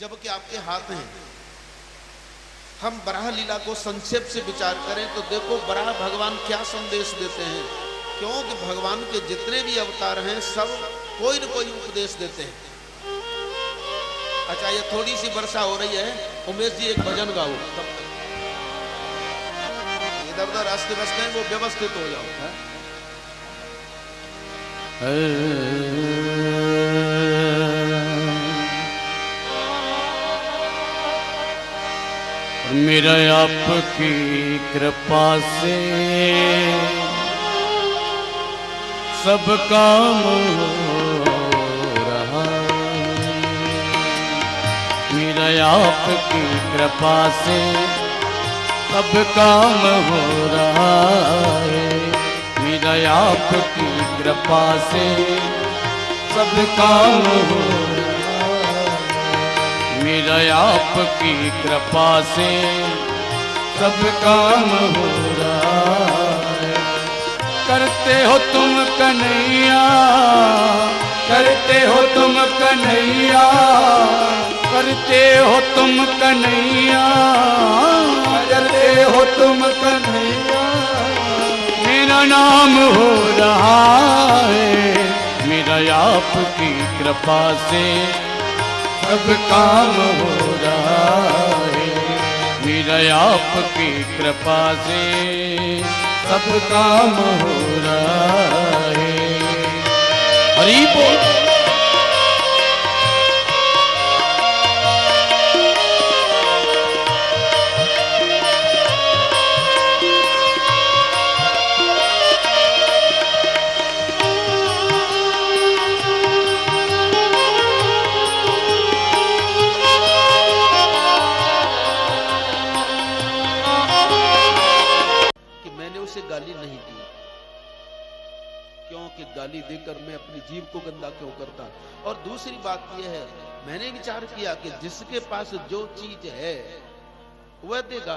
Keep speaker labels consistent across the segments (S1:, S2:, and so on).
S1: जबकि आपके हाथ हैं। हम बराह लीला को संक्षेप से विचार करें तो देखो बराह भगवान क्या संदेश देते हैं, क्योंकि भगवान के जितने भी अवतार हैं सब कोई न कोई उपदेश देते हैं। अच्छा, ये थोड़ी सी वर्षा हो रही है, उमेश जी एक भजन गाओ, तब तक इधर उधर रास्ते बसते हैं वो व्यवस्थित हो जाओ।
S2: मेरा आपकी कृपा से सब काम हो रहा, मेरा आपकी कृपा से सब काम हो रहा है, मेरा आपकी कृपा से सब काम हो रहा है, मेरा आपकी कृपा से सब काम हो रहा है। करते हो तुम कन्हैया, करते हो तुम कन्हैया, करते हो तुम कन्हैया, करते हो तुम कन्हैया, मेरा नाम हो रहा है, मेरा आपकी कृपा से सब काम हो रहा है, मेरा आपकी कृपा से सब काम हो रहा है। हरि बोल।
S1: गाली नहीं दी, क्योंकि गाली देकर मैं अपनी जीव को गंदा क्यों करता। और दूसरी बात यह है, मैंने विचार किया कि जिसके पास जो चीज है वह देगा,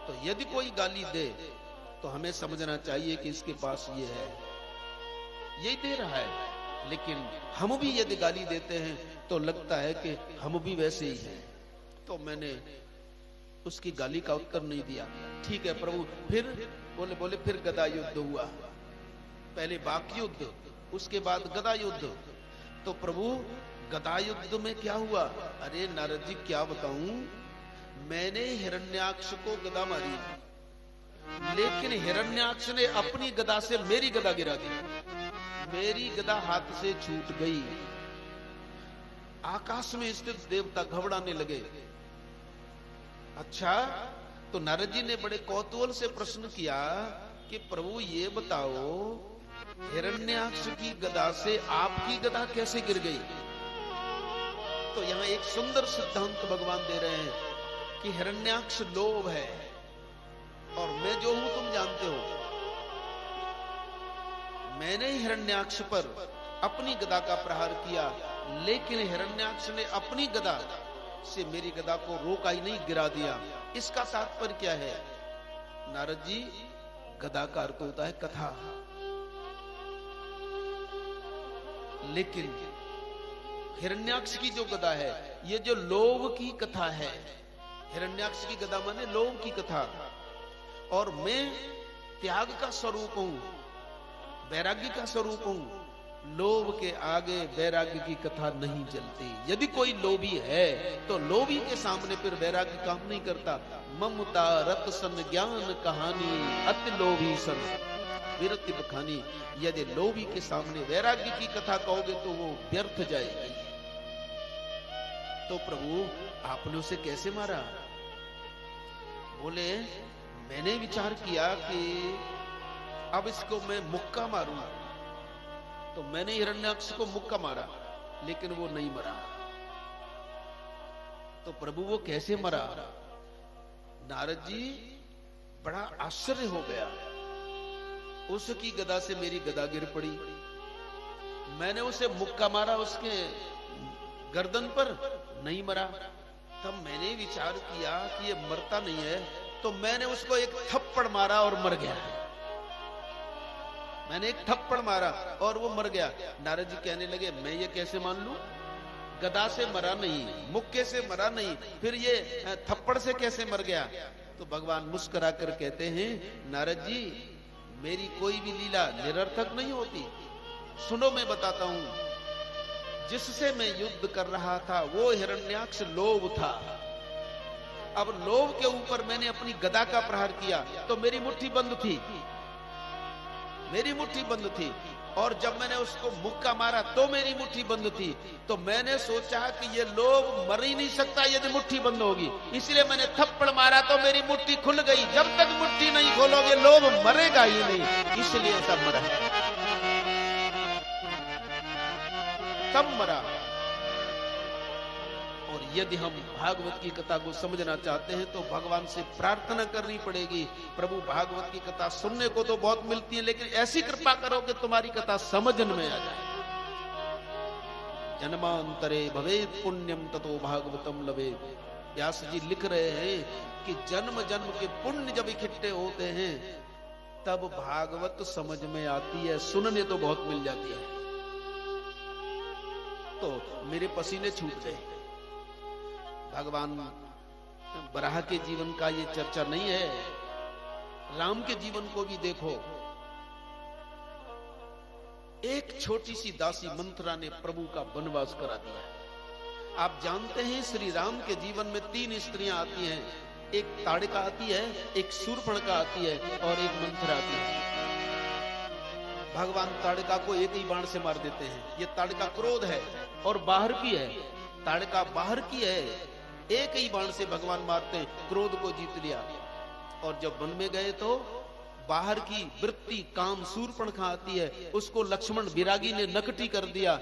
S1: तो यदि कोई गाली दे तो हमें समझना चाहिए कि इसके पास ये है, यही दे रहा है। लेकिन हम भी यदि गाली देते हैं तो लगता है कि हम भी वैसे ही हैं, तो मैंने उसकी गाली का उत्तर नहीं दिया। ठीक है प्रभु, फिर बोले फिर गदा युद्ध हुआ, पहले बाक युद्ध, उसके बाद गदा युद्ध। तो प्रभु गदा युद्ध में क्या हुआ? अरे नारद जी क्या बताऊं, मैंने हिरण्याक्ष को गदा मारी, लेकिन हिरण्याक्ष ने अपनी गदा से मेरी गदा गिरा दी, मेरी गदा हाथ से छूट गई। आकाश में स्थित देवता घबराने लगे। अच्छा, तो नारद जी ने बड़े कौतूहल से प्रश्न किया कि प्रभु ये बताओ, हिरण्याक्ष की गदा से आपकी गदा कैसे गिर गई? तो यहां एक सुंदर सिद्धांत भगवान दे रहे हैं कि हिरण्याक्ष लोभ है और मैं जो हूं तुम जानते हो। मैंने हिरण्याक्ष पर अपनी गदा का प्रहार किया, लेकिन हिरण्याक्ष ने अपनी गदा से मेरी गदा को रोका ही नहीं, गिरा दिया। इसका तात्पर्य क्या है? नारद जी, गदा का अर्थ होता है कथा, लेकिन हिरण्याक्ष की जो गदा है ये जो लोभ की कथा है। हिरण्याक्ष की गदा माने लोभ की कथा, और मैं त्याग का स्वरूप हूं, वैराग्य का स्वरूप हूं। लोभ के आगे वैराग्य की कथा नहीं चलती। यदि कोई लोभी है तो लोभी के सामने फिर वैराग्य काम नहीं करता। ममता रत सन ज्ञान कहानी, अति लोभी सन विरति बखानी। यदि लोभी के सामने वैराग्य की कथा कहोगे तो वो व्यर्थ जाएगी। तो प्रभु आपने उसे कैसे मारा? बोले मैंने विचार किया कि अब इसको मैं मुक्का मारूं, तो मैंने हिरण्याक्ष को मुक्का मारा, लेकिन वो नहीं मरा। तो प्रभु वो कैसे मरा? नारद जी बड़ा आश्चर्य हो गया। उसकी गदा से मेरी गदा गिर पड़ी, मैंने उसे मुक्का मारा उसके गर्दन पर, नहीं मरा। तब मैंने विचार किया कि ये मरता नहीं है, तो मैंने उसको एक थप्पड़ मारा और मर गया। मैंने एक थप्पड़ मारा और वो मर गया। नारद जी कहने लगे मैं ये कैसे मान लूं? गदा से मरा नहीं, मुक्के से मरा नहीं, फिर ये थप्पड़ से कैसे मर गया? तो भगवान मुस्कुरा कर कहते हैं, नारद जी मेरी कोई भी लीला निरर्थक नहीं होती। सुनो मैं बताता हूं, जिससे मैं युद्ध कर रहा था वो हिरण्याक्ष लोभ था। अब लोभ के ऊपर मैंने अपनी गदा का प्रहार किया तो मेरी मुट्ठी बंद थी, मेरी मुट्ठी बंद थी। और जब मैंने उसको मुक्का मारा तो मेरी मुट्ठी बंद थी। तो मैंने सोचा कि ये लोभ मर ही नहीं सकता यदि मुट्ठी बंद होगी, इसलिए मैंने थप्पड़ मारा तो मेरी मुट्ठी खुल गई। जब तक मुट्ठी नहीं खोलोगे लोभ मरेगा ही नहीं, इसलिए ऐसा मरा, तब मरा। और यदि हम भागवत की कथा को समझना चाहते हैं तो भगवान से प्रार्थना करनी पड़ेगी, प्रभु भागवत की कथा सुनने को तो बहुत मिलती है, लेकिन ऐसी कृपा करो कि तुम्हारी कथा समझ में आ जाए। जन्मांतरे भवेत् पुण्यम ततो भागवतम लभेत्। व्यास जी लिख रहे हैं कि जन्म जन्म के पुण्य जब इकट्ठे होते हैं तब भागवत समझ में आती है, सुनने तो बहुत मिल जाती है। तो मेरे पसीने छूट गए। भगवान बराह के जीवन का ये चर्चा नहीं है, राम के जीवन को भी देखो। एक छोटी सी दासी मंथरा ने प्रभु का वनवास करा दिया। आप जानते हैं श्री राम के जीवन में 3 स्त्रियां आती हैं, एक ताड़का आती है, एक शूर्पणखा आती है और एक मंथरा आती है। भगवान ताड़का को एक ही बाण से मार देते हैं। ये ताड़का क्रोध है और बाहर की है, ताड़का बाहर की है, एक ही बाण से भगवान मारते हैं, क्रोध को जीत लिया। और जब वन में गए तो बाहर की वृत्ति काम शूर्पणखा आती है, उसको लक्ष्मण विरागी ने नकटी कर दिया।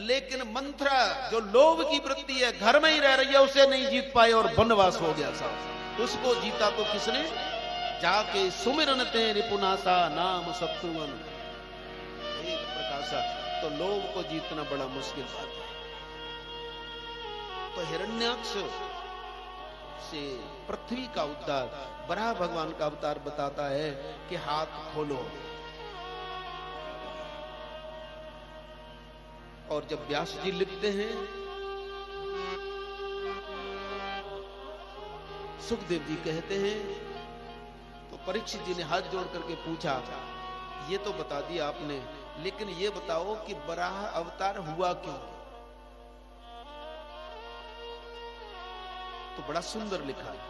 S1: लेकिन मंथरा जो लोभ की वृत्ति है, घर में ही रह रही है, उसे नहीं जीत पाए और वनवास हो गया साहब। उसको जीता तो किसने? जाके सुमिरन ते रिपुनासा नाम शत्रुवन एक प्रकाशा। तो लोभ को जीतना बड़ा मुश्किल बात है। तो हिरण्याक्ष से पृथ्वी का उद्धार बराह भगवान का अवतार बताता है कि हाथ खोलो। और जब व्यास जी लिखते हैं, सुखदेव जी कहते हैं, तो परीक्षित जी ने हाथ जोड़ करके पूछा, ये तो बता दिया आपने, लेकिन ये बताओ कि बराह अवतार हुआ क्यों? तो बड़ा सुंदर लिखा है,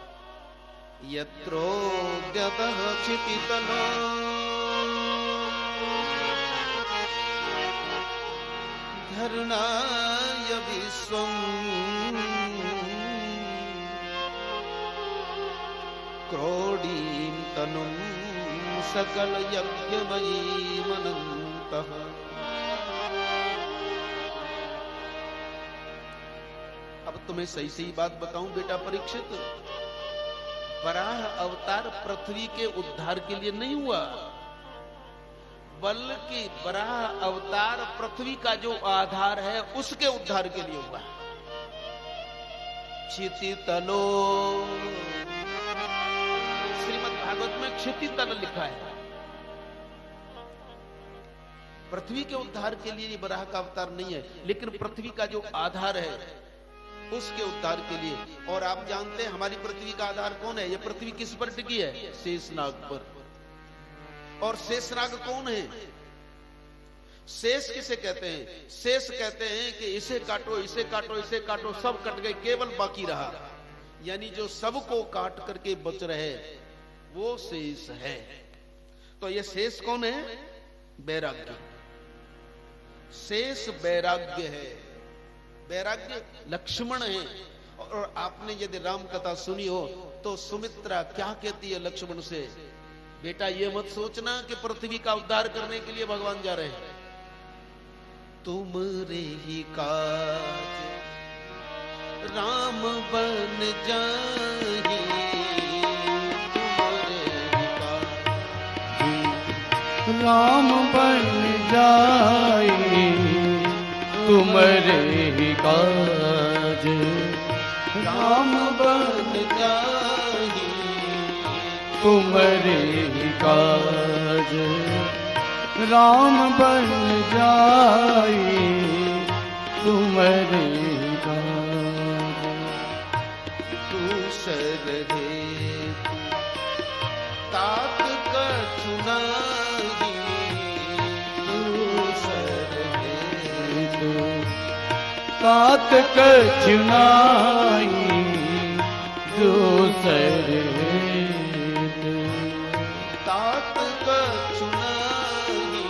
S1: यत्रोऽज्ञतः क्षितितलो धर्णाय विश्वं क्रोडीं तनुं सकल यज्ञमयीमनन्तः। अब तुम्हें सही सही बात बताऊं बेटा परीक्षित, बराह अवतार पृथ्वी के उद्धार के लिए नहीं हुआ, बल्कि बराह अवतार पृथ्वी का जो आधार है उसके उद्धार के लिए हुआ। क्षितितलो, श्रीमद् भागवत में क्षितितल लिखा है। पृथ्वी के उद्धार के लिए ये बराह का अवतार नहीं है, लेकिन पृथ्वी का जो आधार है उसके उद्धार के लिए। और आप जानते हैं हमारी पृथ्वी का आधार कौन है? ये पृथ्वी किस पर टिकी है? शेषनाग पर। और शेषनाग कौन है? शेष किसे कहते हैं? शेष कहते हैं कि इसे काटो, इसे काटो, इसे काटो, सब कट गए, केवल बाकी रहा। यानी जो सबको काट करके बच रहे वो शेष है। तो ये शेष कौन है? वैराग्य। शेष वैराग्य है। वैराग्य लक्ष्मण है। और आपने यदि राम कथा सुनी हो तो सुमित्रा क्या कहती है लक्ष्मण से? बेटा ये मत सोचना कि पृथ्वी का उद्धार करने के लिए भगवान जा रहे हैं, तुमरे ही काज राम बन जाहि, तुमरे ही काज
S2: राम बन जाए तुमरे ही काज,
S1: राम बन जाहि
S2: तुमरे ही काज, राम बन जाए तुमरे ही काज।
S1: दूसर है तात कछु नाही दूसर है
S2: तात कछु नाही दूसर है
S1: तात कछु नाही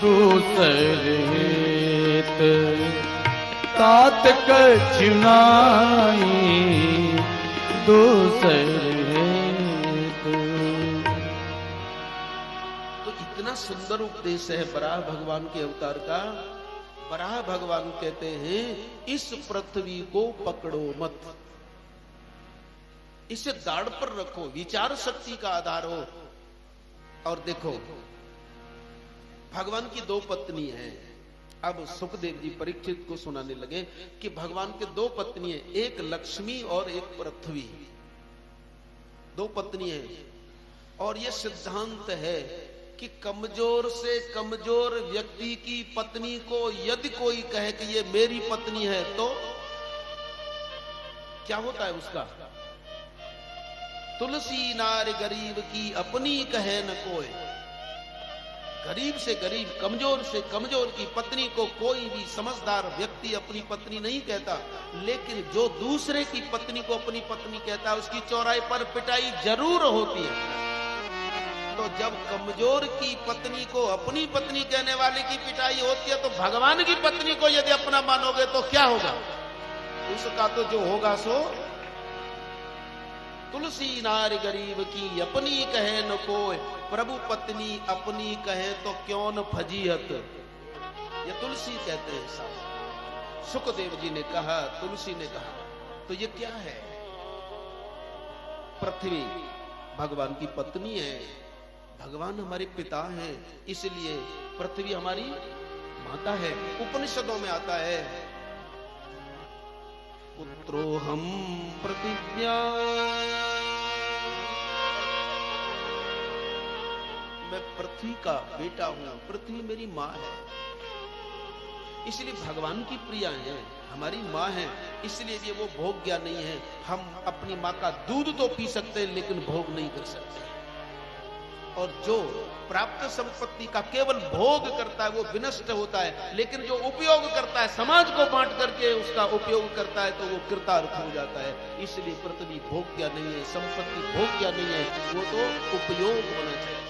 S2: दूसर हेत तात कछु नाही दूसर हेत।
S1: तो इतना सुंदर उपदेश है वराह भगवान के अवतार का। वराह भगवान कहते हैं इस पृथ्वी को पकड़ो मत, इसे दाढ़ पर रखो, विचार शक्ति का आधार हो। और देखो भगवान की दो पत्नी हैं। अब सुखदेव जी परीक्षित को सुनाने लगे कि भगवान के दो पत्नी हैं, एक लक्ष्मी और एक पृथ्वी, दो पत्नी हैं। और यह सिद्धांत है कि कमजोर से कमजोर व्यक्ति की पत्नी को यदि कोई कहे कि ये मेरी पत्नी है तो क्या होता है उसका? तुलसी नार गरीब की अपनी कहे न कोई। गरीब से गरीब, कमजोर से कमजोर की पत्नी को कोई भी समझदार व्यक्ति अपनी पत्नी नहीं कहता, लेकिन जो दूसरे की पत्नी को अपनी पत्नी कहता है उसकी चौराहे पर पिटाई जरूर होती है। तो जब कमजोर की पत्नी को अपनी पत्नी कहने वाले की पिटाई होती है तो भगवान की पत्नी को यदि अपना मानोगे तो क्या होगा? उसका तो जो होगा सो तुलसी नार गरीब की अपनी कहे न कोई, प्रभु पत्नी अपनी कहे तो क्यों न फजीहत। ये तुलसी कहते हैं साहब। सुखदेव जी ने कहा, तुलसी ने कहा, तो ये क्या है? पृथ्वी भगवान की पत्नी है, भगवान हमारे पिता हैं, इसलिए पृथ्वी हमारी माता है। उपनिषदों में आता है पुत्रो हम प्रतिज्ञा, मैं पृथ्वी का बेटा हूं, पृथ्वी मेरी माँ है। इसलिए भगवान की प्रिया है, हमारी माँ है, इसलिए ये वो भोग्या नहीं है। हम अपनी माँ का दूध तो पी सकते हैं लेकिन भोग नहीं कर सकते। और जो प्राप्त संपत्ति का केवल भोग करता है वो विनष्ट होता है, लेकिन जो उपयोग करता है, समाज को बांट करके उसका उपयोग करता है, तो वो कृतार्थ हो जाता है। इसलिए पृथ्वी भोग्या नहीं है, संपत्ति भोग्या नहीं है, वो तो उपयोग होना चाहिए।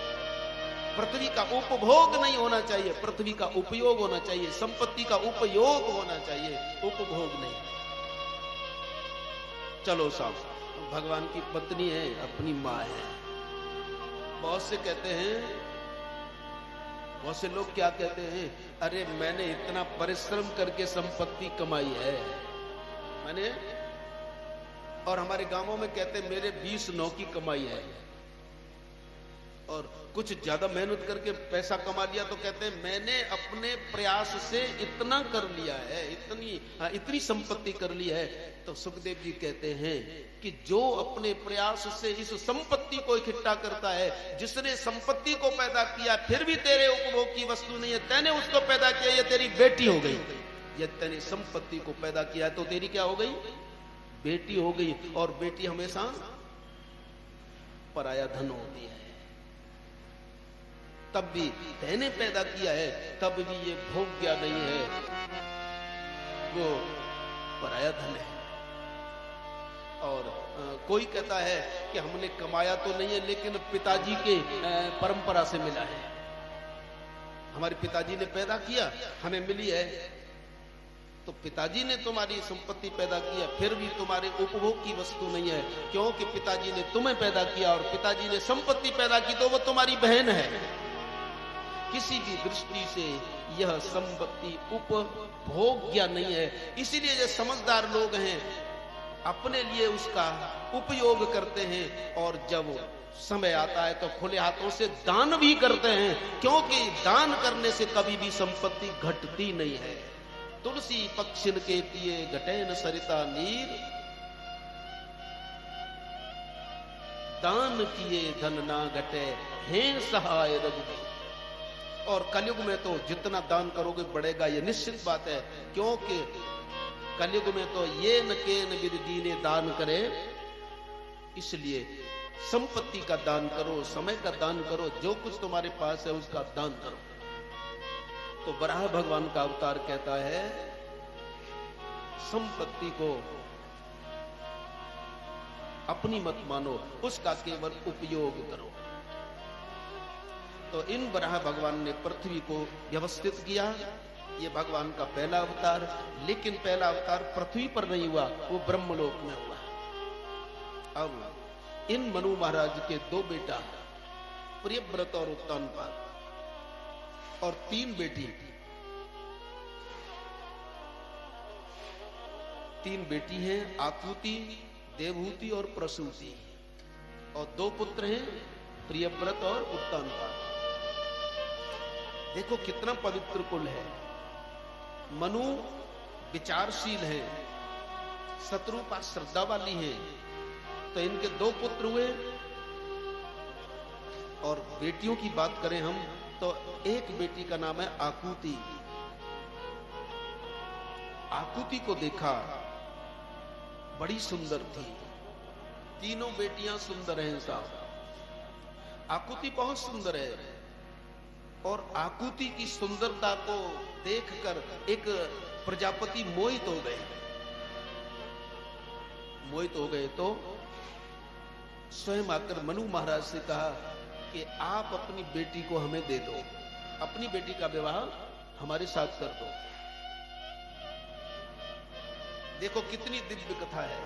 S1: पृथ्वी का उपभोग नहीं होना चाहिए, पृथ्वी का उपयोग होना चाहिए। संपत्ति का उपयोग होना चाहिए, उपभोग नहीं। चलो साहब, भगवान की पत्नी है, अपनी माँ है। बहुत से कहते हैं, बहुत से लोग क्या कहते हैं, अरे मैंने इतना परिश्रम करके संपत्ति कमाई है मैंने, और हमारे गांवों में कहते हैं मेरे 20 नौ की कमाई है। और कुछ ज्यादा मेहनत करके पैसा कमा लिया तो कहते हैं मैंने अपने प्रयास से इतना कर लिया है, इतनी संपत्ति कर ली है। तो सुखदेव जी कहते हैं कि जो अपने प्रयास से इस संपत्ति को इकट्ठा करता है, जिसने संपत्ति को पैदा किया फिर भी तेरे उपभोग की वस्तु नहीं है, तैने उसको पैदा किया, ये तेरी बेटी हो गई। ये तैने संपत्ति को पैदा किया है तो तेरी क्या हो गई? बेटी हो गई। और बेटी हमेशा पराया धन होती है। तब भी तैने पैदा किया है, तब भी ये भोग्या नहीं है, वो पराया धन है। और कोई कहता है कि हमने कमाया तो नहीं है लेकिन पिताजी के परंपरा से मिला है, हमारे पिताजी ने पैदा किया, हमें मिली है। तो पिताजी ने तुम्हारी संपत्ति पैदा किया, फिर भी तुम्हारे उपभोग की वस्तु नहीं है, क्योंकि पिताजी ने तुम्हें पैदा किया और पिताजी ने संपत्ति पैदा की तो वो तुम्हारी बहन है। किसी भी दृष्टि से यह संपत्ति उपभोग्य नहीं है। इसीलिए जो समझदार लोग हैं अपने लिए उसका उपयोग करते हैं, और जब समय आता है तो खुले हाथों से दान भी करते हैं, क्योंकि दान करने से कभी भी संपत्ति घटती नहीं है। तुलसी पक्षिन के पिए घटेन सरिता नीर, दान किए धन ना घटे हैं सहाय रघुवीर। और कलयुग में तो जितना दान करोगे बढ़ेगा, ये निश्चित बात है, क्योंकि कलयुग में तो ये न केन विद दीने दान करे, इसलिए संपत्ति का दान करो, समय का दान करो, जो कुछ तुम्हारे पास है उसका दान करो। तो वराह भगवान का अवतार कहता है संपत्ति को अपनी मत मानो, उसका केवल उपयोग करो। तो इन वराह भगवान ने पृथ्वी को व्यवस्थित किया। ये भगवान का पहला अवतार, लेकिन पहला अवतार पृथ्वी पर नहीं हुआ, वो ब्रह्मलोक में हुआ। अब इन मनु महाराज के दो बेटा, प्रियव्रत और उत्तानपाद, और तीन बेटी, तीन बेटी हैं, आकुति, देवहूति और प्रसूति, और दो पुत्र हैं, प्रियव्रत और उत्तानपाद। देखो कितना पवित्र कुल है। मनु विचारशील है, शत्रुपा श्रद्धा वाली है, तो इनके दो पुत्र हुए। और बेटियों की बात करें हम तो एक बेटी का नाम है आकुति। आकुति को देखा, बड़ी सुंदर थी। तीनों बेटियां सुंदर हैं साहब। आकुति बहुत सुंदर है, और आकुति की सुंदरता को देखकर एक प्रजापति मोहित हो गए। मोहित हो गए तो स्वयं आकर मनु महाराज से कहा कि आप अपनी बेटी को हमें दे दो, अपनी बेटी का विवाह हमारे साथ कर दो। देखो कितनी दिव्य कथा है।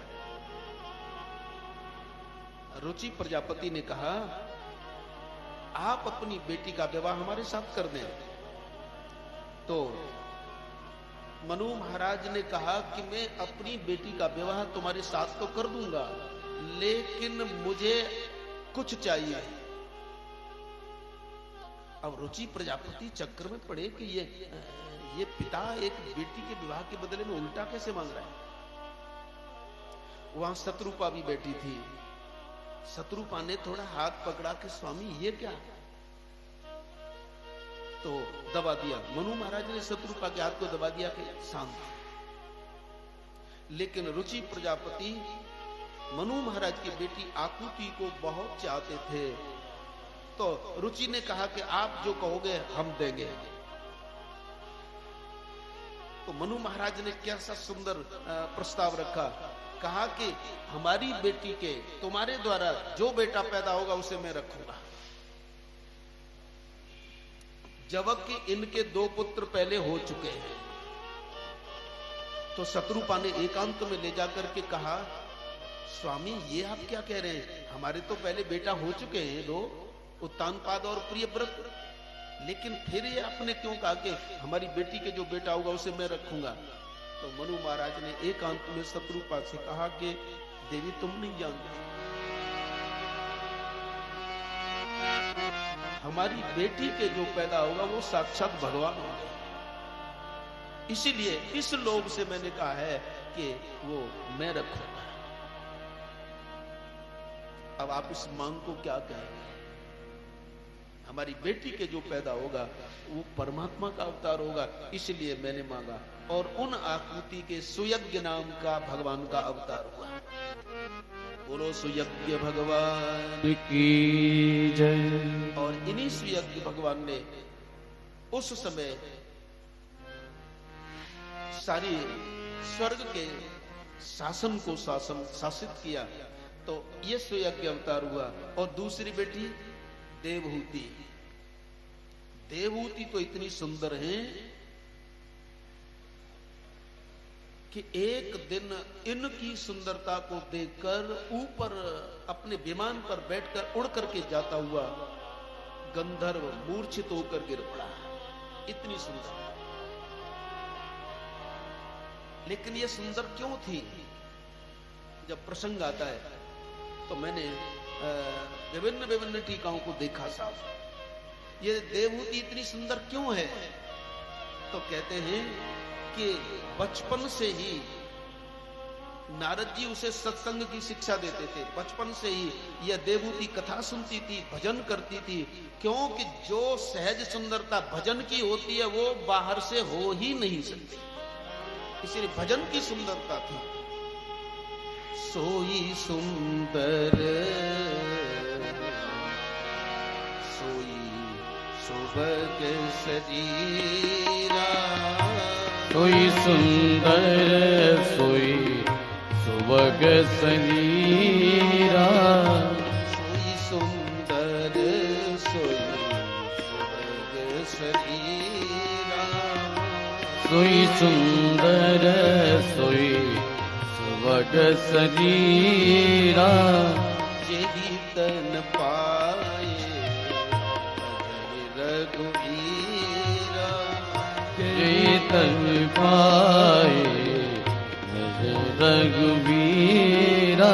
S1: रुचि प्रजापति ने कहा आप अपनी बेटी का विवाह हमारे साथ कर दें। तो मनु महाराज ने कहा कि मैं अपनी बेटी का विवाह तुम्हारे साथ तो कर दूंगा, लेकिन मुझे कुछ चाहिए। अब रुचि प्रजापति चक्कर में पड़े कि ये पिता एक बेटी के विवाह के बदले में उल्टा कैसे मांग रहा है। वहां शत्रुपा भी बैठी थी। शत्रुपा ने थोड़ा हाथ पकड़ा कि स्वामी ये क्या, तो दबा दिया। मनु महाराज ने शत्रुपा के हाथ को दबा दिया कि शांत। लेकिन रुचि प्रजापति मनु महाराज की बेटी आकुति को बहुत चाहते थे, तो रुचि ने कहा कि आप जो कहोगे हम देंगे। तो मनु महाराज ने कैसा सुंदर प्रस्ताव रखा। कहा कि हमारी बेटी के तुम्हारे द्वारा जो बेटा पैदा होगा उसे मैं रखूंगा। जबकि इनके दो पुत्र पहले हो चुके हैं। तो शत्रुपा ने एकांत में ले जाकर के कहा स्वामी ये आप क्या कह रहे हैं, हमारे तो पहले बेटा हो चुके हैं दो, उत्तानपाद और प्रियव्रत, लेकिन फिर ये आपने क्यों कहा कि हमारी बेटी के जो बेटा होगा उसे मैं रखूंगा। तो मनु महाराज ने एकांत में शत्रुपा से कहा कि देवी तुम नहीं जानती, हमारी बेटी के जो पैदा होगा वो साक्षात भगवान होंगे, इसीलिए इस लोभ से मैंने कहा है कि वो मैं रखूंगा। अब आप इस मांग को क्या कहेंगे। हमारी बेटी के जो पैदा होगा वो परमात्मा का अवतार होगा, इसलिए मैंने मांगा। और उन आकृति के सुयज्ञ नाम का भगवान का अवतार हुआ। बोलो सुयज्ञ भगवान
S2: की जय।
S1: और इन्हीं सुयज्ञ भगवान ने उस समय सारी स्वर्ग के शासन को शासित किया, तो ये सुयज्ञ अवतार हुआ। और दूसरी बेटी देवहूति। देवहूति तो इतनी सुंदर है कि एक दिन इनकी सुंदरता को देखकर ऊपर अपने विमान पर बैठकर उड़ करके जाता हुआ गंधर्व मूर्छित होकर गिर पड़ा। इतनी सुंदर। लेकिन ये सुंदर क्यों थी, जब प्रसंग आता है तो मैंने विभिन्न टीकाओं को देखा साहब। ये देवहूति इतनी सुंदर क्यों है, तो कहते हैं कि बचपन से ही नारद जी उसे सत्संग की शिक्षा देते थे। बचपन से ही यह देवहूति कथा सुनती थी, भजन करती थी, क्योंकि जो सहज सुंदरता भजन की होती है वो बाहर से हो ही नहीं सकती। इसलिए भजन की सुंदरता थी। सोई सुंदर सोई सुभग शरीरा,
S2: सोई सुंदर सोई सुभग शरीरा,
S1: सोई सुंदर सोई सुभग शरीरा,
S2: सोई सुंदर सोई सुभग शरीरा,
S1: जेहि तन पाए रघुवीरा,
S2: जेहि तन पाए रघुवीरा,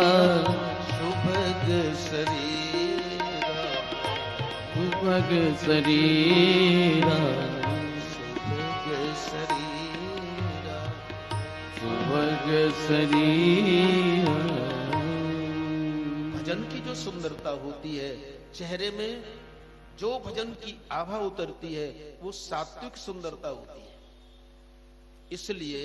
S1: सुभग शरीरा,
S2: सुभग शरीरा,
S1: सुभग शरीरा,
S2: सुभग शरीरा।
S1: भजन की जो सुंदरता होती है, चेहरे में जो भजन की आभा उतरती है, वो सात्विक सुंदरता होती है। इसलिए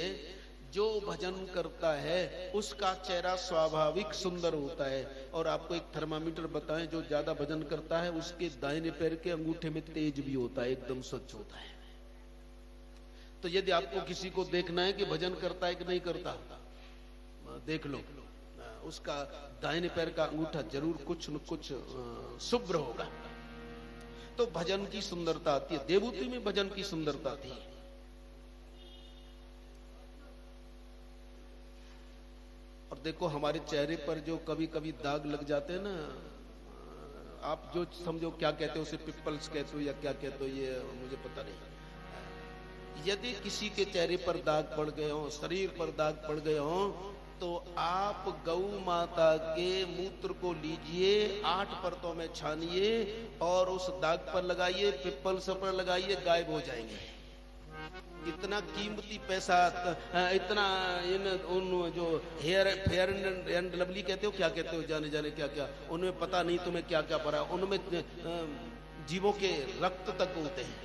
S1: जो भजन करता है उसका चेहरा स्वाभाविक सुंदर होता है। और आपको एक थर्मामीटर बताएं, जो ज्यादा भजन करता है उसके दाहिने पैर के अंगूठे में तेज भी होता है, एकदम स्वच्छ होता है। तो यदि आपको किसी को देखना है कि भजन करता है कि नहीं करता, देख लो, उसका दाहिने पैर का अंगूठा जरूर कुछ न कुछ शुभ्र होगा। तो भजन की सुंदरता आती है। देवूती में भजन की सुंदरता थी। और देखो हमारे चेहरे पर जो कभी कभी दाग लग जाते हैं ना, आप जो समझो क्या कहते हो, उसे पिंपल्स कहते हो या क्या कहते हो, ये मुझे पता नहीं। यदि किसी के चेहरे पर दाग पड़ गए हो, शरीर पर दाग पड़ गए हो, तो आप गौ माता के मूत्र को लीजिए, 8 परतों में छानिए और उस दाग पर लगाइए, पिंपल्स पर लगाइए, गायब हो जाएंगे। इतना कीमती पैसा, इतना इन उन जो फेयर एंड लवली कहते हो, क्या कहते हो, जाने जाने क्या क्या, उनमें पता नहीं तुम्हें क्या क्या पड़ा, उनमें जीवों के रक्त तक होते हैं,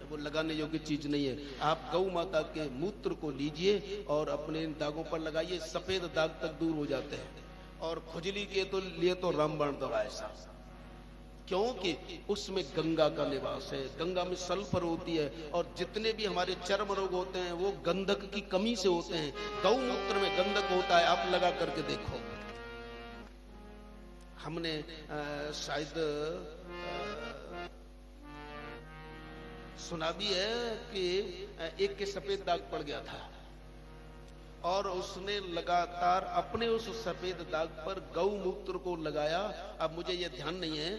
S1: वो लगाने योग्य चीज नहीं है। आप गौ माता के मूत्र को लीजिए और अपने इन दागों पर लगाइए, सफेद दाग तक दूर हो जाते हैं। और खुजली के तो लिए तो रामबाण दवा है साहब, क्योंकि उसमें गंगा का निवास है, गंगा में सल्फर होती है। और जितने भी हमारे चर्म रोग होते हैं वो गंधक की कमी से होते हैं। गौमूत्र में गंधक होता है, आप लगा करके देखो। हमने शायद सुना भी है कि एक के सफेद दाग पड़ गया था और उसने लगातार अपने उस सफेद दाग पर गौमूत्र को लगाया। अब मुझे यह ध्यान नहीं है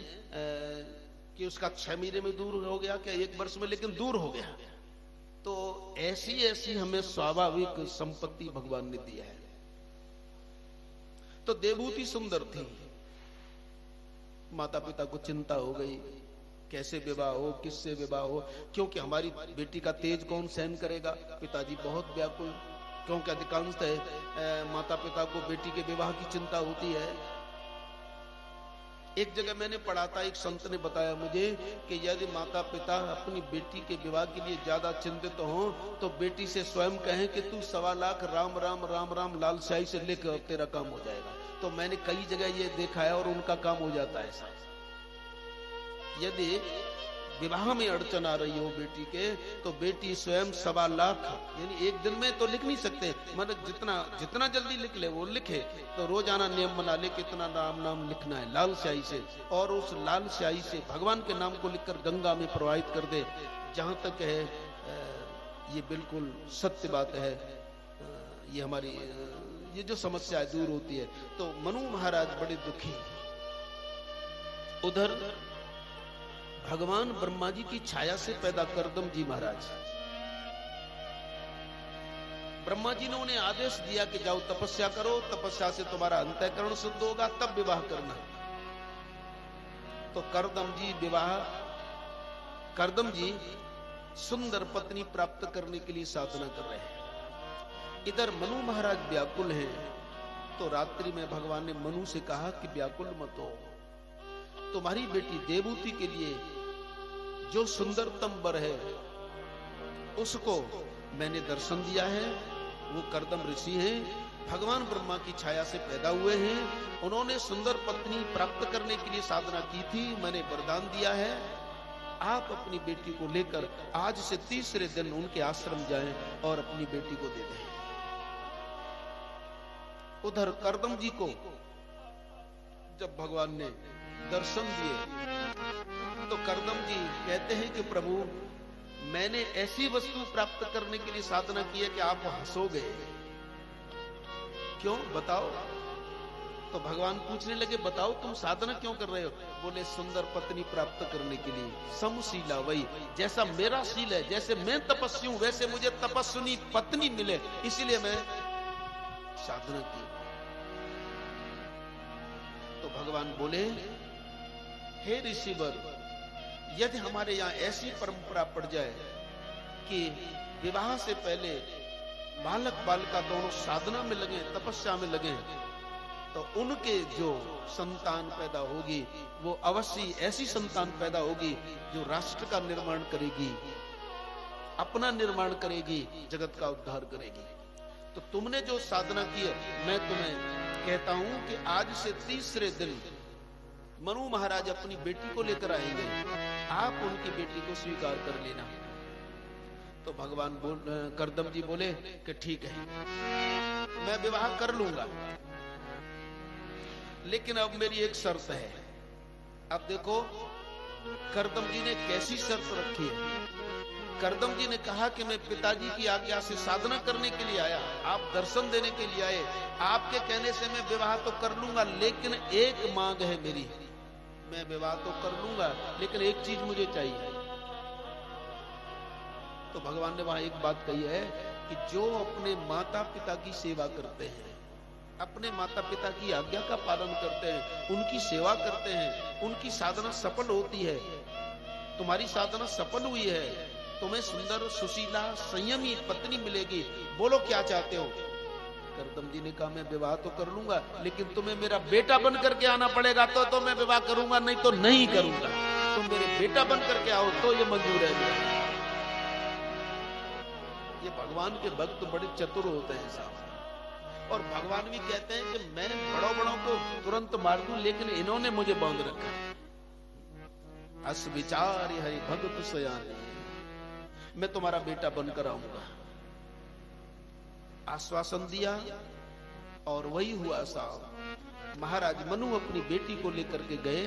S1: कि उसका 6 महीने में दूर हो गया क्या 1 वर्ष में, लेकिन दूर हो गया। तो ऐसी ऐसी हमें स्वाभाविक संपत्ति भगवान ने दिया है। तो देवूती सुंदर थी। माता पिता को चिंता हो गई, कैसे विवाह हो, किससे विवाह हो, क्योंकि हमारी बेटी का तेज कौन सहन करेगा। पिताजी बहुत व्याकुल, क्योंकि अधिकांशतः माता पिता को बेटी के विवाह की चिंता होती है। एक जगह मैंने पढ़ा था, एक संत ने बताया मुझे कि यदि माता पिता अपनी बेटी के विवाह के लिए ज्यादा चिंतित हो तो बेटी से स्वयं कहें कि तू 1.25 लाख राम राम राम राम लाल स्याही से लिख, तेरा काम हो जाएगा। तो मैंने कई जगह ये देखा है और उनका काम हो जाता है ऐसा। यदि विवाह में अड़चन आ रही हो बेटी के, तो बेटी स्वयं 1.25 लाख, यानी एक दिन में तो लिख नहीं सकते, मतलब जितना जल्दी लिख ले वो लिखे। तो रोजाना नियम बना ले कितना राम नाम लिखना है लाल स्याही से, और उस लाल स्याही से भगवान के नाम को लिखकर गंगा में प्रवाहित कर दे। जहां तक है ये बिल्कुल सत्य बात है, ये हमारी ये जो समस्या दूर होती है। तो मनु महाराज बड़े दुखी। उधर भगवान ब्रह्मा जी की छाया से पैदा करदम जी महाराज, ब्रह्मा जी ने उन्हें आदेश दिया कि जाओ तपस्या करो, तपस्या से तुम्हारा अंतःकरण शुद्ध होगा, तब विवाह करना। तो करदम जी सुंदर पत्नी प्राप्त करने के लिए साधना कर रहे हैं। इधर मनु महाराज व्याकुल हैं। तो रात्रि में भगवान ने मनु से कहा कि व्याकुल मत हो, तुम्हारी बेटी देवूती के लिए जो सुंदरतम वर है उसको मैंने दर्शन दिया है वो कर्दम ऋषि हैं, भगवान ब्रह्मा की छाया से पैदा हुए हैं। उन्होंने सुंदर पत्नी प्राप्त करने के लिए साधना की थी। मैंने वरदान दिया है, आप अपनी बेटी को लेकर आज से तीसरे दिन उनके आश्रम जाएं और अपनी बेटी को दे दें। उधर कर्दम जी को जब भगवान ने दर्शन दिए तो कर्दम जी कहते हैं कि प्रभु, मैंने ऐसी वस्तु प्राप्त करने के लिए साधना की है कि आप हंसोगे। क्यों, बताओ। तो भगवान पूछने लगे, बताओ तुम साधना क्यों कर रहे हो? बोले, सुंदर पत्नी प्राप्त करने के लिए। समशीला, वही जैसा मेरा शील है, जैसे मैं तपस्वी हूं वैसे मुझे तपस्विनी पत्नी मिले, इसीलिए मैं साधना की। तो भगवान बोले, हे ऋषिवर, यदि हमारे यहां ऐसी परंपरा पड़ जाए कि विवाह से पहले बालक बालिका दोनों साधना में लगे, तपस्या में लगे, तो उनके जो संतान पैदा होगी वो अवश्य ऐसी संतान पैदा होगी जो राष्ट्र का निर्माण करेगी, अपना निर्माण करेगी, जगत का उद्धार करेगी। तो तुमने जो साधना की है, मैं तुम्हें कहता हूं कि आज से तीसरे दिन मनु महाराज अपनी बेटी को लेकर आएंगे, आप उनकी बेटी को स्वीकार कर लेना। तो भगवान कर्दम जी बोले कि ठीक है, मैं विवाह कर लूंगा, लेकिन अब मेरी एक शर्त है। अब देखो कर्दम जी ने कैसी शर्त रखी है। कर्दम जी ने कहा कि मैं पिताजी की आज्ञा से साधना करने के लिए आया, आप दर्शन देने के लिए आए, आपके कहने से मैं विवाह तो कर लूंगा, लेकिन एक मांग है मेरी। मैं विवाह तो कर लूंगा, लेकिन एक चीज मुझे चाहिए। तो भगवान ने वहां एक बात कही है कि जो अपने माता पिता की सेवा करते हैं, अपने माता पिता की आज्ञा का पालन करते हैं, उनकी सेवा करते हैं, उनकी साधना सफल होती है। तुम्हारी साधना सफल हुई है, तुम्हें सुंदर सुशीला संयमी पत्नी मिलेगी। बोलो क्या चाहते हो? कर्दम जी ने कहा, मैं विवाह तो कर लूंगा, लेकिन तुम्हें मेरा बेटा बन करके आना पड़ेगा, तो मैं विवाह करूंगा, नहीं तो नहीं करूंगा। तुम मेरे बेटा बन करके आओ तो ये मंजूर है मेरा। ये भगवान के भक्त बड़े चतुर होते हैं साहब, और भगवान भी कहते हैं कि मैं बड़ों बड़ों को तुरंत मार दूं, लेकिन इन्होंने मुझे बांध रखा। अस विचार हरि भक्त सयाने, मैं तुम्हारा बेटा बनकर आऊंगा। आश्वासन दिया और वही हुआ साहब। महाराज मनु अपनी बेटी को लेकर के गए।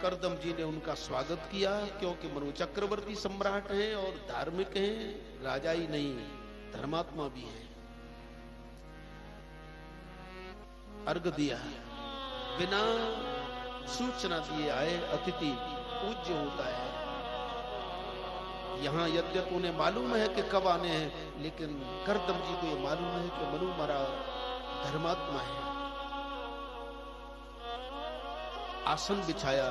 S1: कर्दम जी ने उनका स्वागत किया, क्योंकि मनु चक्रवर्ती सम्राट हैं और धार्मिक हैं, राजा ही नहीं धर्मात्मा भी हैं। अर्घ दिया, बिना सूचना दिए आए अतिथि पूज्य होता है। यहाँ यद्यपि उन्हें मालूम है कि कब आने हैं, लेकिन कर्दम जी को ये मालूम है कि मनु महाराज धर्मात्मा है। आसन बिछाया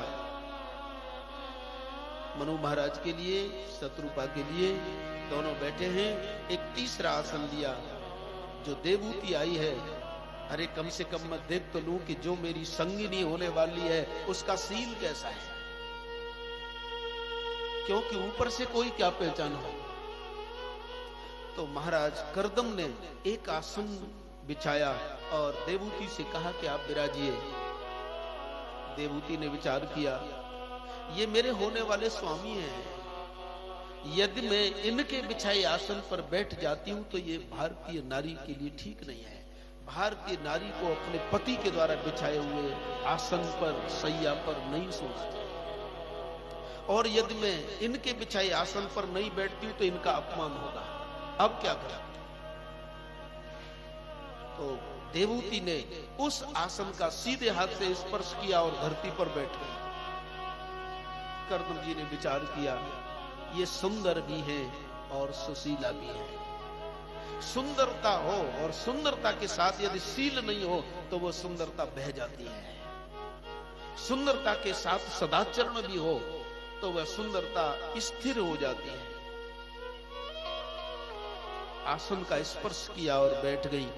S1: मनु महाराज के लिए, शत्रुपा के लिए, दोनों बैठे हैं। एक तीसरा आसन लिया, जो देवहूति आई है। अरे कम से कम मैं देख तो लूं कि जो मेरी संगिनी होने वाली है उसका सील कैसा है, क्योंकि ऊपर से कोई क्या पहचान हो। तो महाराज कर्दम ने एक आसन बिछाया और देवहूति से कहा कि आप विराजिए। देवहूति ने विचार किया, ये मेरे होने वाले स्वामी हैं, यदि मैं इनके बिछाए आसन पर बैठ जाती हूं तो ये भारतीय नारी के लिए ठीक नहीं है। भारतीय नारी को अपने पति के द्वारा बिछाए हुए आसन पर, सैया पर नहीं सोचती, और यदि मैं इनके बिछाए आसन पर नहीं बैठती हूं तो इनका अपमान होगा। अब क्या करें? तो देवहूति ने उस आसन का सीधे हाथ से स्पर्श किया और धरती पर बैठ गई। कर्दम जी ने विचार किया, ये सुंदर भी है और सुशीला भी है। सुंदरता हो और सुंदरता के साथ यदि शील नहीं हो तो वो सुंदरता बह जाती है। सुंदरता के साथ सदाचरण भी हो तो वह सुंदरता स्थिर हो जाती है। आसन का स्पर्श किया और बैठ गई।